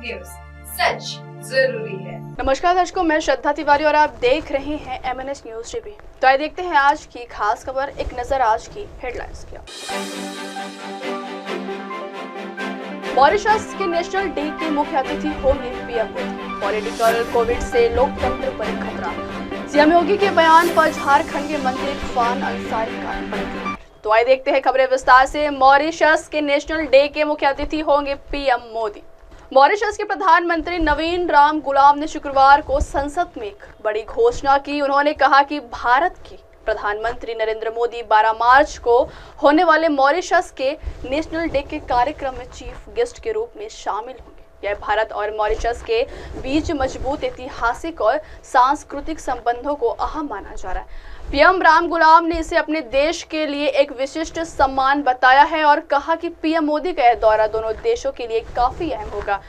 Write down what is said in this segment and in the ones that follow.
News, सच जरूरी है। नमस्कार दर्शकों, मैं श्रद्धा तिवारी और आप देख रहे हैं MNS न्यूज टीवी। तो आइए देखते हैं आज की खास खबर। एक नजर आज की हेडलाइंस की। मॉरिशस के नेशनल डे के मुख्य अतिथि होंगे PM मोदी। पॉलिटिकल कोविड से लोकतंत्र पर खतरा। CM योगी के बयान पर झारखंड के मंत्री इरफान अंसारी का पलटवार। तो आइए देखते हैं खबरें विस्तार से। मॉरिशस के नेशनल डे के मुख्य अतिथि होंगे PM मोदी। मॉरिशस के प्रधानमंत्री नवीन राम गुलाम ने शुक्रवार को संसद में एक बड़ी घोषणा की। उन्होंने कहा कि भारत के प्रधानमंत्री नरेंद्र मोदी 12 मार्च को होने वाले मॉरिशस के नेशनल डे के कार्यक्रम में चीफ गेस्ट के रूप में शामिल होंगे। यह भारत और मॉरिशस के बीच मजबूत ऐतिहासिक और सांस्कृतिक संबंधों को अहम माना जा रहा है। PM राम गुलाम ने इसे अपने देश के लिए एक विशिष्ट सम्मान बताया है और कहा कि PM मोदी का यह दौरा दोनों देशों के लिए काफी अहम होगा।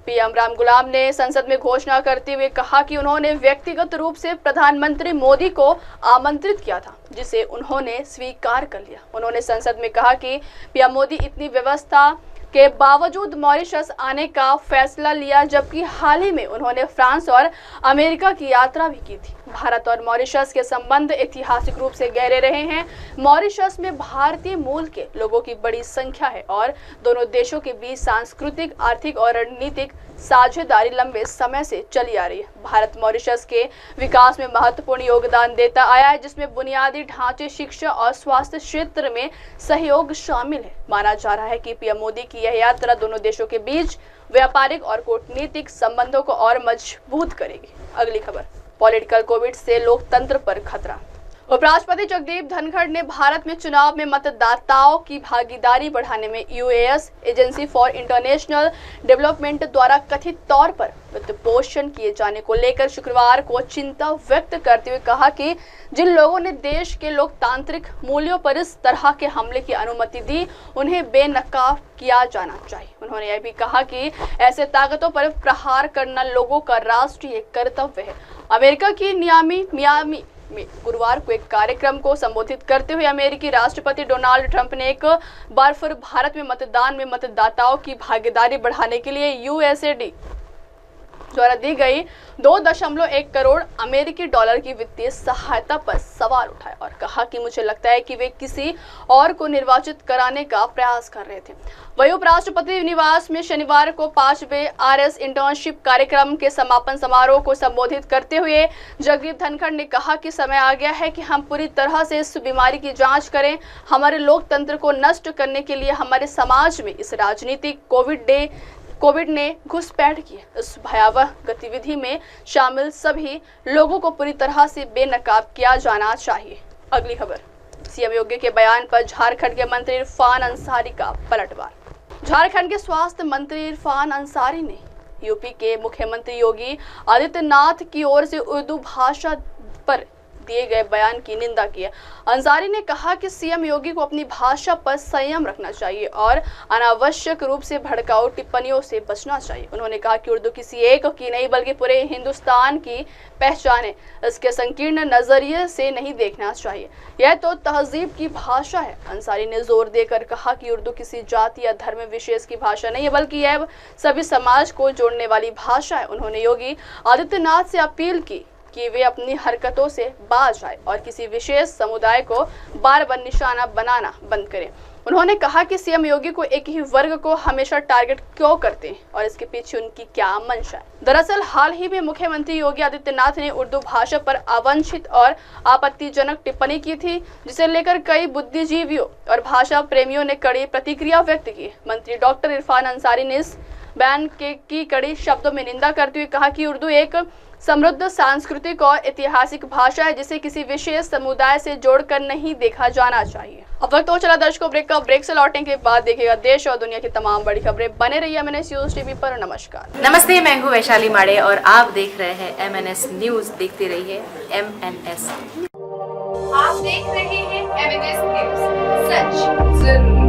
PM राम गुलाम ने संसद में घोषणा करते हुए कहा कि उन्होंने व्यक्तिगत रूप से प्रधानमंत्री मोदी को आमंत्रित किया था, जिसे उन्होंने स्वीकार कर लिया। उन्होंने संसद में कहा कि PM मोदी इतनी व्यवस्था के बावजूद मॉरिशस आने का फैसला लिया, जबकि हाल ही में उन्होंने फ्रांस और अमेरिका की यात्रा भी की थी। भारत और मॉरिशस के संबंध ऐतिहासिक रूप से गहरे रहे हैं। मॉरिशस में भारतीय मूल के लोगों की बड़ी संख्या है और दोनों देशों के बीच सांस्कृतिक, आर्थिक और रणनीतिक साझेदारी लंबे समय से चली आ रही है। भारत मॉरिशस के विकास में महत्वपूर्ण योगदान देता आया है, जिसमें बुनियादी ढांचे, शिक्षा और स्वास्थ्य क्षेत्र में सहयोग शामिल है। माना जा रहा है कि PM मोदी की यह यात्रा दोनों देशों के बीच व्यापारिक और कूटनीतिक संबंधों को और मजबूत करेगी। अगली खबर, पॉलिटिकल कोविड से लोकतंत्र पर खतरा। उपराष्ट्रपति जगदीप धनखड़ ने भारत में चुनाव में मतदाताओं की भागीदारी बढ़ाने में UAS agency for international development द्वारा कथित तौर पर वित्तपोषण किए जाने को लेकर शुक्रवार को चिंता व्यक्त करते हुए कहा कि जिन लोगों ने देश के लोकतांत्रिक मूल्यों पर इस तरह के हमले की अनुमति दी, उन्हें बेनकाब किया जाना चाहिए। उन्होंने यह भी कहा कि ऐसे ताकतों पर प्रहार करना लोगों का राष्ट्रीय कर्तव्य है। अमेरिका की मियामी में गुरुवार को एक कार्यक्रम को संबोधित करते हुए अमेरिकी राष्ट्रपति डोनाल्ड ट्रंप ने एक बार फिर भारत में मतदान में मतदाताओं की भागीदारी बढ़ाने के लिए USAID द्वारा दी गई 2.1 करोड़ अमेरिकी डॉलर की वित्तीय सहायता पर सवाल उठाए और कहा कि मुझे लगता है कि वे किसी और को निर्वाचित कराने का प्रयास कर रहे थे। वहीं उपराष्ट्रपति निवास में शनिवार को 5वें RS इंटर्नशिप कार्यक्रम के समापन समारोह को संबोधित करते हुए जगदीप धनखड़ ने कहा कि समय आ गया है कि हम पूरी तरह से इस बीमारी की जांच करें। हमारे लोकतंत्र को नष्ट करने के लिए हमारे समाज में इस राजनीतिक कोविड ने घुसपैठ की। इस भयावह गतिविधि में शामिल सभी लोगों को पूरी तरह से बेनकाब किया जाना चाहिए। अगली खबर, CM योगी के बयान पर झारखंड के मंत्री इरफान अंसारी का पलटवार। झारखंड के स्वास्थ्य मंत्री इरफान अंसारी ने यूपी के मुख्यमंत्री योगी आदित्यनाथ की ओर से उर्दू भाषा पर दिए गए बयान की निंदा की है। अंसारी ने कहा कि CM योगी को अपनी भाषा पर संयम रखना चाहिए और अनावश्यक रूप से भड़काऊ टिप्पणियों से बचना चाहिए। उन्होंने कहा कि उर्दू किसी एक की नहीं बल्कि पूरे हिंदुस्तान की पहचान है। इसके संकीर्ण नजरिए से नहीं देखना चाहिए। यह तो तहजीब की भाषा है। अंसारी ने जोर देकर कहा कि उर्दू किसी जाति या धर्म विशेष की भाषा नहीं है, बल्कि यह सभी समाज को जोड़ने वाली भाषा है। उन्होंने योगी आदित्यनाथ से अपील की कि वे अपनी हरकतों से बाज आए और किसी विशेष समुदाय को बार बार निशाना बनाना बंद करें। उन्होंने कहा कि CM योगी को एक ही वर्ग को हमेशा टारगेट क्यों करते हैं और इसके पीछे उनकी क्या मंशा है। दरअसल हाल ही में मुख्यमंत्री योगी आदित्यनाथ ने उर्दू भाषा पर अवांछित और आपत्तिजनक टिप्पणी की थी, जिसे लेकर कई बुद्धिजीवियों और भाषा प्रेमियों ने कड़ी प्रतिक्रिया व्यक्त की। मंत्री डॉक्टर इरफान अंसारी ने इस बयान की कड़ी शब्दों में निंदा करते हुए कहा कि उर्दू एक समृद्ध सांस्कृतिक और ऐतिहासिक भाषा है, जिसे किसी विशेष समुदाय से जोड़कर नहीं देखा जाना चाहिए। अब वक्त हो चला दर्शकों ब्रेक का। ब्रेक से लौटने के बाद देखिएगा देश और दुनिया की तमाम बड़ी खबरें। बने रहिए MNS न्यूज टीवी पर। नमस्कार, नमस्ते, मैं हूं वैशाली माड़े और आप देख रहे हैं MNS न्यूज। देखते रहिए MNS। आप देख रहे हैं MNS न्यूज, सच जरूरी।